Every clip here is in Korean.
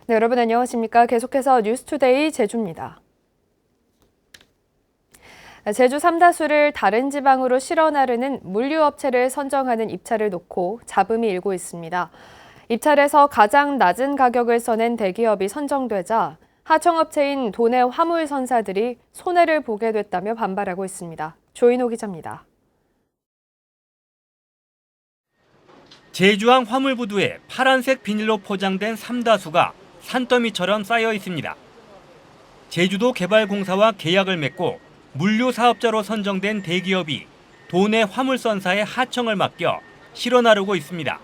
네, 여러분 안녕하십니까? 계속해서 뉴스투데이 제주입니다. 제주 삼다수를 다른 지방으로 실어 나르는 물류업체를 선정하는 입찰을 놓고 잡음이 일고 있습니다. 입찰에서 가장 낮은 가격을 써낸 대기업이 선정되자 하청업체인 도내 화물선사들이 손해를 보게 됐다며 반발하고 있습니다. 조인호 기자입니다. 제주항 화물부두에 파란색 비닐로 포장된 삼다수가 산더미처럼 쌓여 있습니다. 제주도 개발공사와 계약을 맺고 물류 사업자로 선정된 대기업이 도내 화물선사에 하청을 맡겨 실어 나르고 있습니다.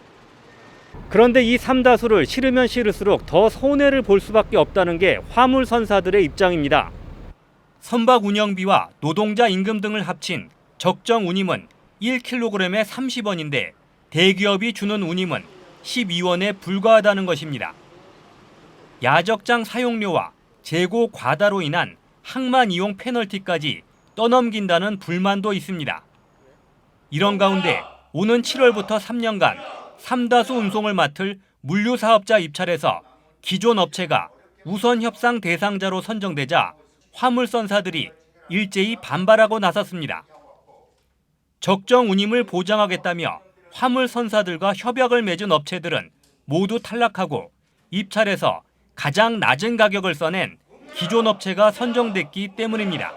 그런데 이 삼다수를 실으면 실을수록 더 손해를 볼 수밖에 없다는 게 화물선사들의 입장입니다. 선박 운영비와 노동자 임금 등을 합친 적정 운임은 1kg에 30원인데 대기업이 주는 운임은 12원에 불과하다는 것입니다. 야적장 사용료와 재고 과다로 인한 항만 이용 페널티까지 떠넘긴다는 불만도 있습니다. 이런 가운데 오는 7월부터 3년간 삼다수 운송을 맡을 물류사업자 입찰에서 기존 업체가 우선 협상 대상자로 선정되자 화물선사들이 일제히 반발하고 나섰습니다. 적정 운임을 보장하겠다며 화물선사들과 협약을 맺은 업체들은 모두 탈락하고 입찰에서 가장 낮은 가격을 써낸 기존 업체가 선정됐기 때문입니다.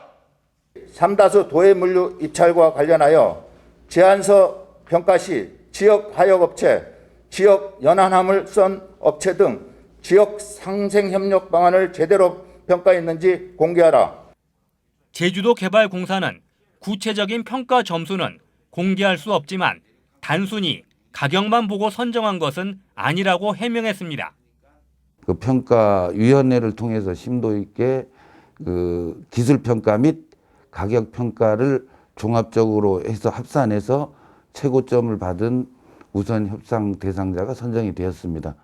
삼다수 도해물류 입찰과 관련하여 제안서 평가 시 지역 하역업체, 지역 연안화물선 업체 등 지역 상생협력 방안을 제대로 평가했는지 공개하라. 제주도 개발공사는 구체적인 평가 점수는 공개할 수 없지만 단순히 가격만 보고 선정한 것은 아니라고 해명했습니다. 그 평가위원회를 통해서 심도 있게 그 기술평가 및 가격평가를 종합적으로 해서 합산해서 최고점을 받은 우선 협상 대상자가 선정이 되었습니다.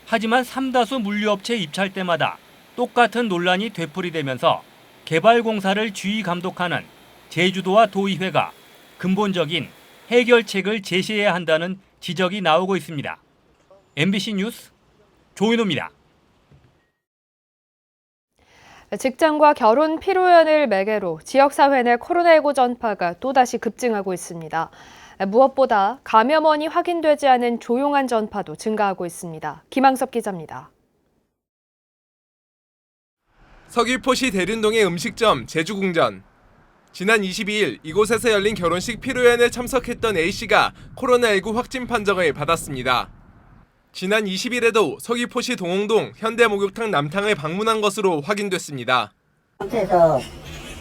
하지만 삼다수 물류업체 입찰 때마다 똑같은 논란이 되풀이되면서 개발공사를 주의 감독하는 제주도와 도의회가 근본적인 해결책을 제시해야 한다는 지적이 나오고 있습니다. MBC 뉴스 조인호입니다. 직장과 결혼 피로연을 매개로 지역사회 내 코로나19 전파가 또다시 급증하고 있습니다. 무엇보다 감염원이 확인되지 않은 조용한 전파도 증가하고 있습니다. 김항섭 기자입니다. 서귀포시 대륜동의 음식점 제주궁전. 지난 22일 이곳에서 열린 결혼식 피로연에 참석했던 A씨가 코로나19 확진 판정을 받았습니다. 지난 20일에도 서귀포시 동홍동 현대목욕탕 남탕을 방문한 것으로 확인됐습니다. 상태에서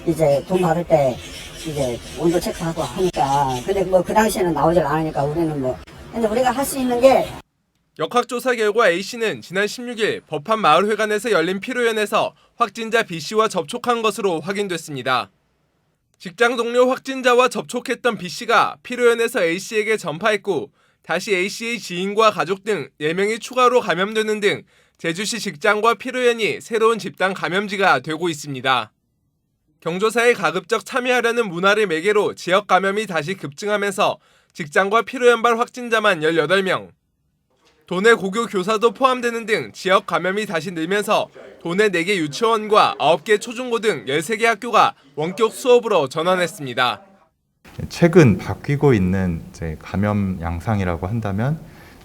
이제 돈 받을 때 이제 온도 체크하고 하니까 근데 뭐 그 당시에는 나오질 않으니까 우리는 뭐 근데 우리가 할 수 있는 게 역학조사 결과 A씨는 지난 16일 법한 마을회관에서 열린 피로연에서 확진자 B씨와 접촉한 것으로 확인됐습니다. 직장 동료 확진자와 접촉했던 B씨가 피로연에서 A씨에게 전파했고 다시 A씨의 지인과 가족 등 4명이 추가로 감염되는 등 제주시 직장과 피로연이 새로운 집단 감염지가 되고 있습니다. 경조사에 가급적 참여하려는 문화를 매개로 지역 감염이 다시 급증하면서 직장과 피로연발 확진자만 18명, 도내 고교 교사도 포함되는 등 지역 감염이 다시 늘면서 도내 4개 유치원과 9개 초중고 등 13개 학교가 원격 수업으로 전환했습니다. 최근 바뀌고 있는 이제 감염 양상이라고 한다면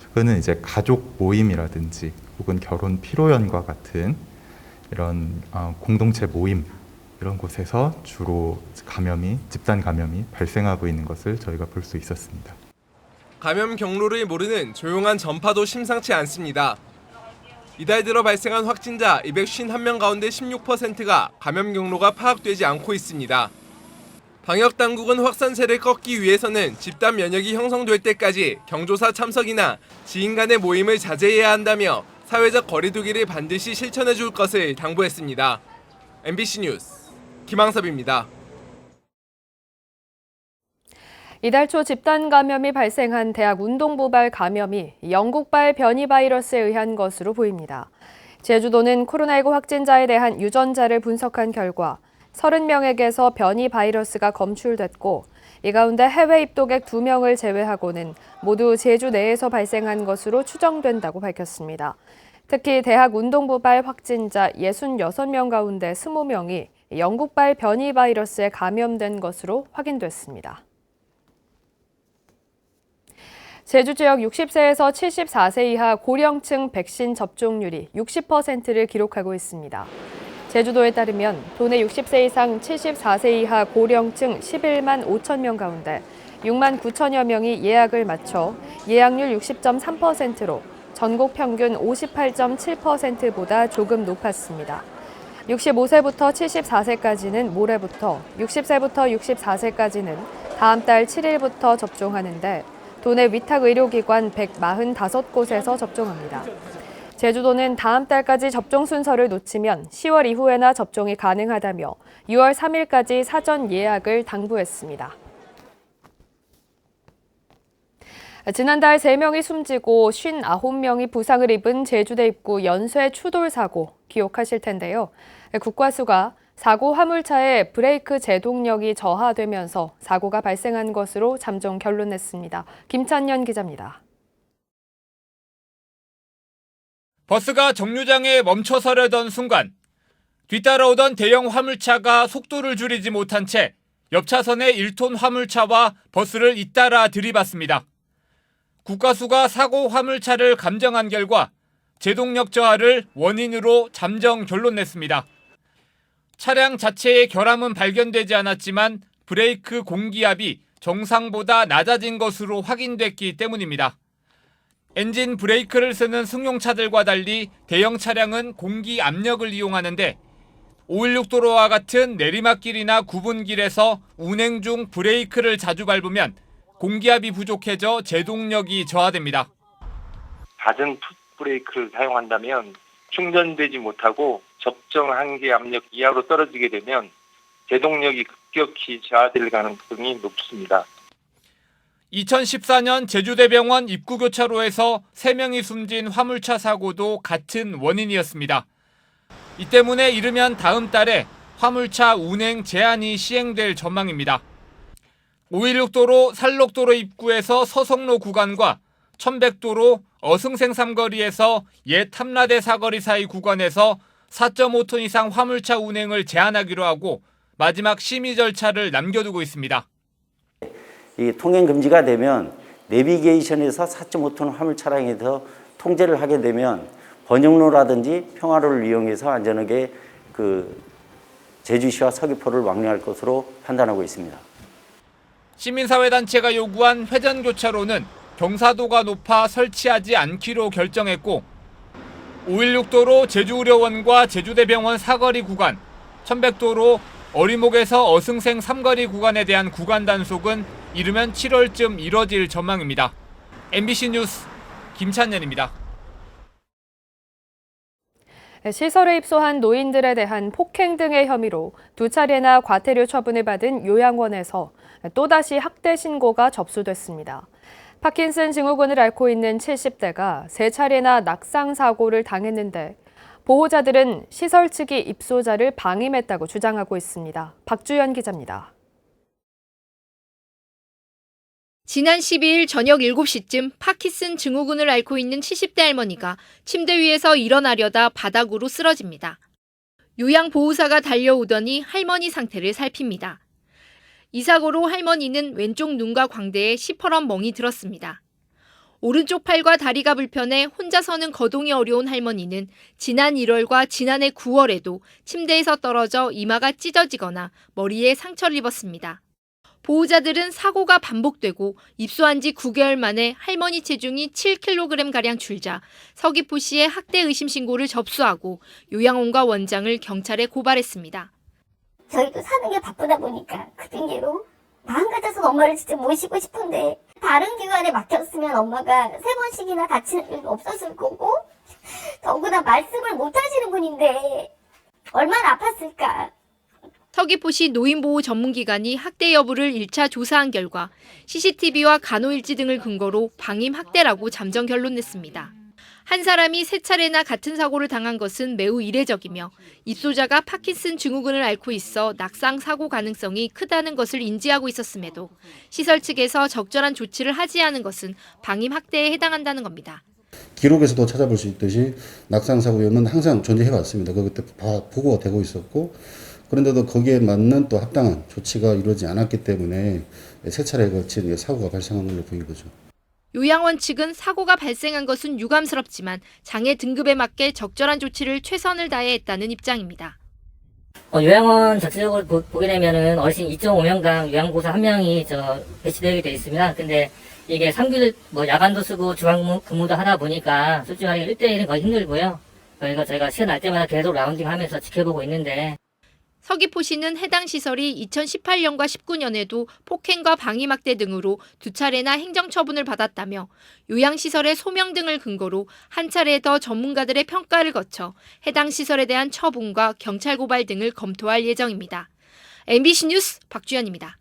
그거는 이제 가족 모임이라든지 혹은 결혼 피로연과 같은 이런 공동체 모임 이런 곳에서 주로 집단 감염이 발생하고 있는 것을 저희가 볼 수 있었습니다. 감염 경로를 모르는 조용한 전파도 심상치 않습니다. 이달 들어 발생한 확진자 251명 가운데 16%가 감염 경로가 파악되지 않고 있습니다. 방역당국은 확산세를 꺾기 위해서는 집단 면역이 형성될 때까지 경조사 참석이나 지인 간의 모임을 자제해야 한다며 사회적 거리두기를 반드시 실천해 줄 것을 당부했습니다. MBC 뉴스 김항섭입니다. 이달 초 집단 감염이 발생한 대학 운동부발 감염이 영국발 변이 바이러스에 의한 것으로 보입니다. 제주도는 코로나19 확진자에 대한 유전자를 분석한 결과 30명에게서 변이 바이러스가 검출됐고 이 가운데 해외 입도객 2명을 제외하고는 모두 제주 내에서 발생한 것으로 추정된다고 밝혔습니다. 특히 대학 운동부발 확진자 66명 가운데 20명이 영국발 변이 바이러스에 감염된 것으로 확인됐습니다. 제주 지역 60세에서 74세 이하 고령층 백신 접종률이 60%를 기록하고 있습니다. 제주도에 따르면 도내 60세 이상 74세 이하 고령층 11만 5천 명 가운데 6만 9천여 명이 예약을 마쳐 예약률 60.3%로 전국 평균 58.7%보다 조금 높았습니다. 65세부터 74세까지는 모레부터, 60세부터 64세까지는 다음 달 7일부터 접종하는데 도내 위탁 의료기관 145곳에서 접종합니다. 제주도는 다음 달까지 접종 순서를 놓치면 10월 이후에나 접종이 가능하다며 6월 3일까지 사전 예약을 당부했습니다. 지난달 3명이 숨지고 59명이 부상을 입은 제주대 입구 연쇄 추돌 사고 기억하실 텐데요. 국과수가 사고 화물차의 브레이크 제동력이 저하되면서 사고가 발생한 것으로 잠정 결론냈습니다. 김찬년 기자입니다. 버스가 정류장에 멈춰서려던 순간 뒤따라오던 대형 화물차가 속도를 줄이지 못한 채 옆 차선의 1톤 화물차와 버스를 잇따라 들이받습니다. 국과수가 사고 화물차를 감정한 결과 제동력 저하를 원인으로 잠정 결론냈습니다. 차량 자체의 결함은 발견되지 않았지만 브레이크 공기압이 정상보다 낮아진 것으로 확인됐기 때문입니다. 엔진 브레이크를 쓰는 승용차들과 달리 대형 차량은 공기 압력을 이용하는데 516도로와 같은 내리막길이나 구분길에서 운행 중 브레이크를 자주 밟으면 공기압이 부족해져 제동력이 저하됩니다. 낮은 풋브레이크를 사용한다면 충전되지 못하고 적정 한계 압력 이하로 떨어지게 되면 제동력이 급격히 저하될 가능성이 높습니다. 2014년 제주대병원 입구교차로에서 3명이 숨진 화물차 사고도 같은 원인이었습니다. 이 때문에 이르면 다음 달에 화물차 운행 제한이 시행될 전망입니다. 516도로 살록도로 입구에서 서성로 구간과 1100도로 어승생 삼거리에서 옛 탐라대 사거리 사이 구간에서 4.5톤 이상 화물차 운행을 제한하기로 하고 마지막 심의 절차를 남겨두고 있습니다. 이 통행 금지가 되면 내비게이션에서 4.5톤 화물 차량에서 통제를 하게 되면 번영로라든지 평화로를 이용해서 안전하게 제주시와 서귀포를 왕래할 것으로 판단하고 있습니다. 시민사회단체가 요구한 회전교차로는 경사도가 높아 설치하지 않기로 결정했고 516도로 제주의료원과 제주대병원 사거리 구간, 1100도로 어리목에서 어승생 삼거리 구간에 대한 구간 단속은 이르면 7월쯤 이뤄질 전망입니다. MBC 뉴스 김찬년입니다. 시설에 입소한 노인들에 대한 폭행 등의 혐의로 2차례나 과태료 처분을 받은 요양원에서 또다시 학대 신고가 접수됐습니다. 파킨슨 증후군을 앓고 있는 70대가 3차례나 낙상 사고를 당했는데 보호자들은 시설 측이 입소자를 방임했다고 주장하고 있습니다. 박주연 기자입니다. 지난 12일 저녁 7시쯤 파킨슨 증후군을 앓고 있는 70대 할머니가 침대 위에서 일어나려다 바닥으로 쓰러집니다. 요양보호사가 달려오더니 할머니 상태를 살핍니다. 이 사고로 할머니는 왼쪽 눈과 광대에 시퍼런 멍이 들었습니다. 오른쪽 팔과 다리가 불편해 혼자서는 거동이 어려운 할머니는 지난 1월과 지난해 9월에도 침대에서 떨어져 이마가 찢어지거나 머리에 상처를 입었습니다. 보호자들은 사고가 반복되고 입소한 지 9개월 만에 할머니 체중이 7kg가량 줄자 서귀포시에 학대 의심 신고를 접수하고 요양원과 원장을 경찰에 고발했습니다. 저희도 사는 게 바쁘다 보니까 그 핑계로 마음 같아서 엄마를 진짜 모시고 싶은데 다른 기관에 맡겼으면 엄마가 3번씩이나 다치는 일도 없었을 거고 더구나 말씀을 못 하시는 분인데 얼마나 아팠을까. 서귀포시 노인보호 전문기관이 학대 여부를 1차 조사한 결과 CCTV와 간호일지 등을 근거로 방임 학대라고 잠정 결론냈습니다. 한 사람이 3차례나 같은 사고를 당한 것은 매우 이례적이며 입소자가 파킨슨 증후군을 앓고 있어 낙상 사고 가능성이 크다는 것을 인지하고 있었음에도 시설 측에서 적절한 조치를 하지 않은 것은 방임 학대에 해당한다는 겁니다. 기록에서도 찾아볼 수 있듯이 낙상 사고 위험은 항상 존재해 왔습니다. 그때 보고가 되고 있었고 그런데도 거기에 맞는 또 합당한 조치가 이루어지지 않았기 때문에 세 차례에 걸친 사고가 발생한 걸로 보인 거죠. 요양원 측은 사고가 발생한 것은 유감스럽지만 장애 등급에 맞게 적절한 조치를 최선을 다해 했다는 입장입니다. 요양원 전체적으로 보게 되면은 어르신 2.5명당 요양보호사 1명이 배치되게 되어 있습니다. 근데 이게 3길 야간도 쓰고 주간 근무도 하다 보니까 솔직히 말해 1대1은 거의 힘들고요. 그러니까 저희가 시간 날 때마다 계속 라운딩 하면서 지켜보고 있는데 서귀포시는 해당 시설이 2018년과 19년에도 폭행과 방위막대 등으로 2차례나 행정처분을 받았다며 요양시설의 소명 등을 근거로 한 차례 더 전문가들의 평가를 거쳐 해당 시설에 대한 처분과 경찰 고발 등을 검토할 예정입니다. MBC 뉴스 박주연입니다.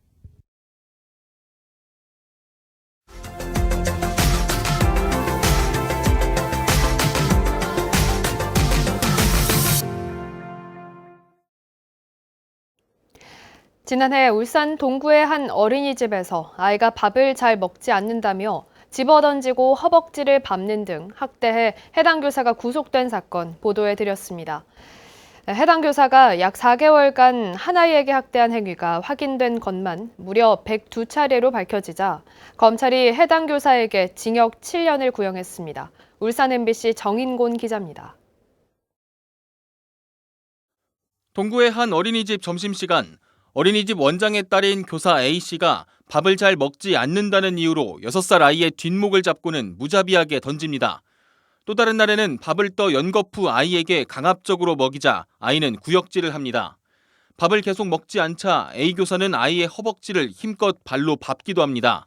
지난해 울산 동구의 한 어린이집에서 아이가 밥을 잘 먹지 않는다며 집어던지고 허벅지를 밟는 등 학대해 해당 교사가 구속된 사건 보도해드렸습니다. 해당 교사가 약 4개월간 한 아이에게 학대한 행위가 확인된 것만 무려 102차례로 밝혀지자 검찰이 해당 교사에게 징역 7년을 구형했습니다. 울산 MBC 정인곤 기자입니다. 동구의 한 어린이집 점심시간 어린이집 원장의 딸인 교사 A씨가 밥을 잘 먹지 않는다는 이유로 6살 아이의 뒷목을 잡고는 무자비하게 던집니다. 또 다른 날에는 밥을 떠 연거푸 아이에게 강압적으로 먹이자 아이는 구역질을 합니다. 밥을 계속 먹지 않자 A 교사는 아이의 허벅지를 힘껏 발로 밟기도 합니다.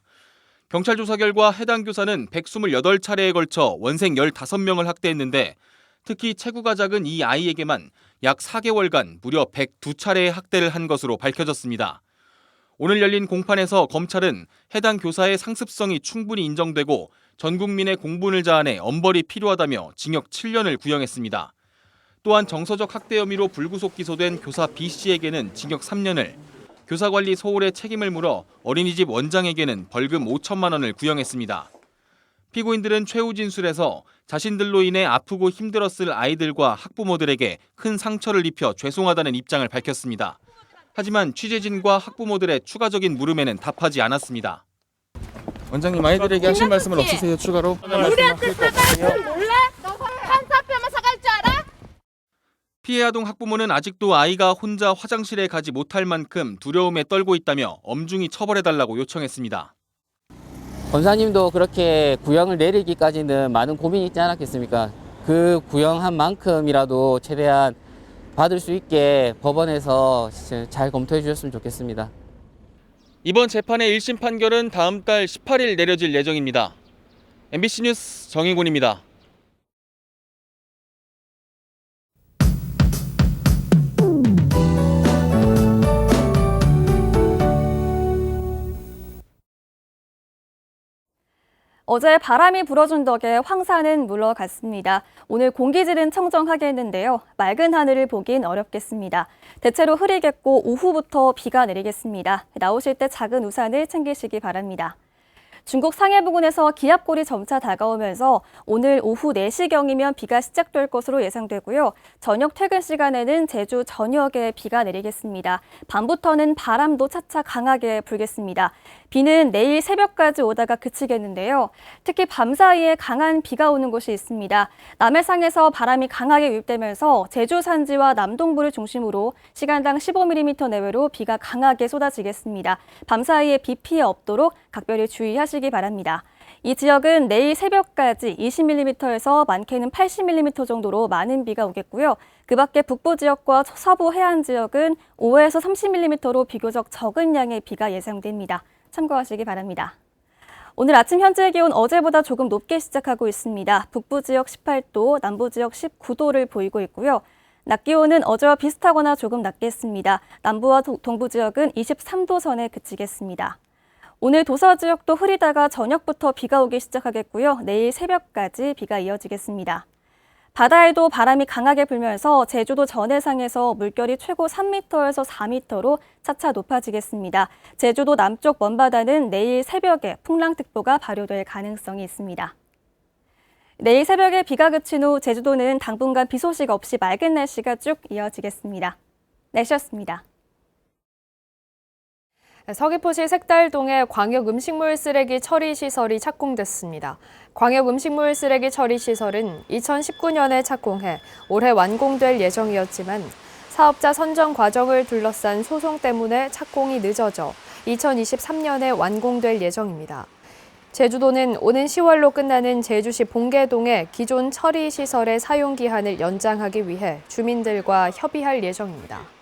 경찰 조사 결과 해당 교사는 128차례에 걸쳐 원생 15명을 학대했는데 특히 체구가 작은 이 아이에게만 약 4개월간 무려 102차례의 학대를 한 것으로 밝혀졌습니다. 오늘 열린 공판에서 검찰은 해당 교사의 상습성이 충분히 인정되고 전 국민의 공분을 자아내 엄벌이 필요하다며 징역 7년을 구형했습니다. 또한 정서적 학대 혐의로 불구속 기소된 교사 B씨에게는 징역 3년을, 교사관리 소홀의 책임을 물어 어린이집 원장에게는 벌금 5천만 원을 구형했습니다. 피고인들은 최후 진술에서 자신들로 인해 아프고 힘들었을 아이들과 학부모들에게 큰 상처를 입혀 죄송하다는 입장을 밝혔습니다. 하지만 취재진과 학부모들의 추가적인 물음에는 답하지 않았습니다. 원장님, 아이들에게 하신 말씀은 없으세요? 추가로? 우리한테 사과할 줄 몰라? 너 한사표만 사과할 줄 알아? 피해 아동 학부모는 아직도 아이가 혼자 화장실에 가지 못할 만큼 두려움에 떨고 있다며 엄중히 처벌해달라고 요청했습니다. 검사님도 그렇게 구형을 내리기까지는 많은 고민이 있지 않았겠습니까? 그 구형한 만큼이라도 최대한 받을 수 있게 법원에서 잘 검토해 주셨으면 좋겠습니다. 이번 재판의 1심 판결은 다음 달 18일 내려질 예정입니다. MBC 뉴스 정인곤입니다. 어제 바람이 불어준 덕에 황사는 물러갔습니다. 오늘 공기질은 청정하게 했는데요. 맑은 하늘을 보긴 어렵겠습니다. 대체로 흐리겠고 오후부터 비가 내리겠습니다. 나오실 때 작은 우산을 챙기시기 바랍니다. 중국 상해 부근에서 기압골이 점차 다가오면서 오늘 오후 4시경이면 비가 시작될 것으로 예상되고요. 저녁 퇴근 시간에는 제주 전역에 비가 내리겠습니다. 밤부터는 바람도 차차 강하게 불겠습니다. 비는 내일 새벽까지 오다가 그치겠는데요. 특히 밤사이에 강한 비가 오는 곳이 있습니다. 남해상에서 바람이 강하게 유입되면서 제주 산지와 남동부를 중심으로 시간당 15mm 내외로 비가 강하게 쏟아지겠습니다. 밤사이에 비 피해 없도록 각별히 주의하시기 바랍니다. 이 지역은 내일 새벽까지 20mm에서 많게는 80mm 정도로 많은 비가 오겠고요. 그 밖에 북부 지역과 서부 해안 지역은 5에서 30mm로 비교적 적은 양의 비가 예상됩니다. 참고하시기 바랍니다. 오늘 아침 현재 기온 어제보다 조금 높게 시작하고 있습니다. 북부 지역 18도, 남부 지역 19도를 보이고 있고요. 낮 기온은 어제와 비슷하거나 조금 낮겠습니다. 남부와 동부 지역은 23도 선에 그치겠습니다. 오늘 도서 지역도 흐리다가 저녁부터 비가 오기 시작하겠고요. 내일 새벽까지 비가 이어지겠습니다. 바다에도 바람이 강하게 불면서 제주도 전해상에서 물결이 최고 3m에서 4m로 차차 높아지겠습니다. 제주도 남쪽 먼바다는 내일 새벽에 풍랑특보가 발효될 가능성이 있습니다. 내일 새벽에 비가 그친 후 제주도는 당분간 비 소식 없이 맑은 날씨가 쭉 이어지겠습니다. 날씨였습니다. 서귀포시 색달동의 광역 음식물 쓰레기 처리 시설이 착공됐습니다. 광역 음식물 쓰레기 처리 시설은 2019년에 착공해 올해 완공될 예정이었지만 사업자 선정 과정을 둘러싼 소송 때문에 착공이 늦어져 2023년에 완공될 예정입니다. 제주도는 오는 10월로 끝나는 제주시 봉계동의 기존 처리 시설의 사용 기한을 연장하기 위해 주민들과 협의할 예정입니다.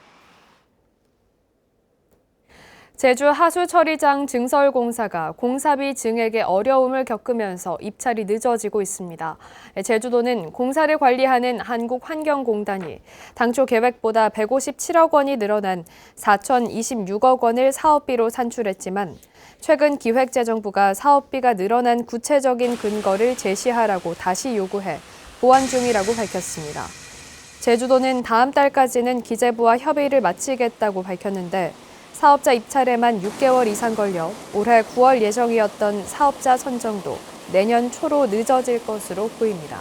제주 하수처리장 증설공사가 공사비 증액에 어려움을 겪으면서 입찰이 늦어지고 있습니다. 제주도는 공사를 관리하는 한국환경공단이 당초 계획보다 157억 원이 늘어난 4,026억 원을 사업비로 산출했지만 최근 기획재정부가 사업비가 늘어난 구체적인 근거를 제시하라고 다시 요구해 보완 중이라고 밝혔습니다. 제주도는 다음 달까지는 기재부와 협의를 마치겠다고 밝혔는데 사업자 입찰에만 6개월 이상 걸려 올해 9월 예정이었던 사업자 선정도 내년 초로 늦어질 것으로 보입니다.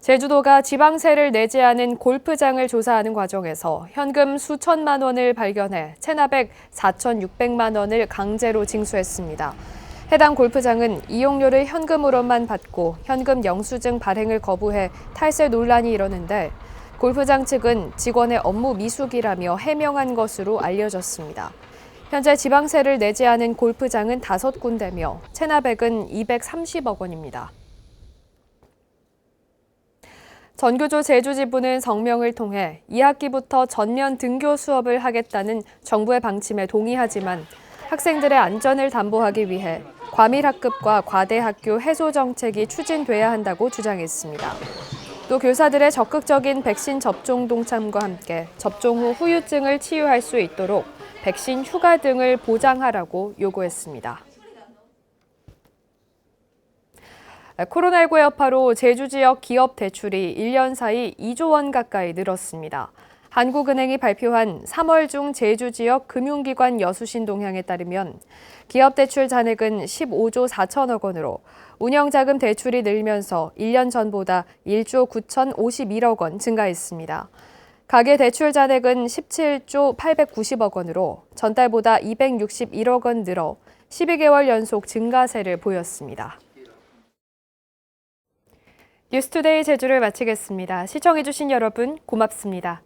제주도가 지방세를 내지 않은 골프장을 조사하는 과정에서 현금 수천만 원을 발견해 체납액 4,600만 원을 강제로 징수했습니다. 해당 골프장은 이용료를 현금으로만 받고 현금 영수증 발행을 거부해 탈세 논란이 일었는데 골프장 측은 직원의 업무 미숙이라며 해명한 것으로 알려졌습니다. 현재 지방세를 내지 않은 골프장은 5군데며 체납액은 230억 원입니다. 전교조 제주지부는 성명을 통해 2학기부터 전면 등교 수업을 하겠다는 정부의 방침에 동의하지만 학생들의 안전을 담보하기 위해 과밀학급과 과대학교 해소 정책이 추진돼야 한다고 주장했습니다. 또 교사들의 적극적인 백신 접종 동참과 함께 접종 후 후유증을 치유할 수 있도록 백신 휴가 등을 보장하라고 요구했습니다. 코로나19 여파로 제주 지역 기업 대출이 1년 사이 2조 원 가까이 늘었습니다. 한국은행이 발표한 3월 중 제주 지역 금융기관 여수신 동향에 따르면 기업 대출 잔액은 15조 4천억 원으로 운영자금 대출이 늘면서 1년 전보다 1조 9,051억 원 증가했습니다. 가계 대출 잔액은 17조 890억 원으로 전달보다 261억 원 늘어 12개월 연속 증가세를 보였습니다. 뉴스투데이 제주를 마치겠습니다. 시청해주신 여러분 고맙습니다.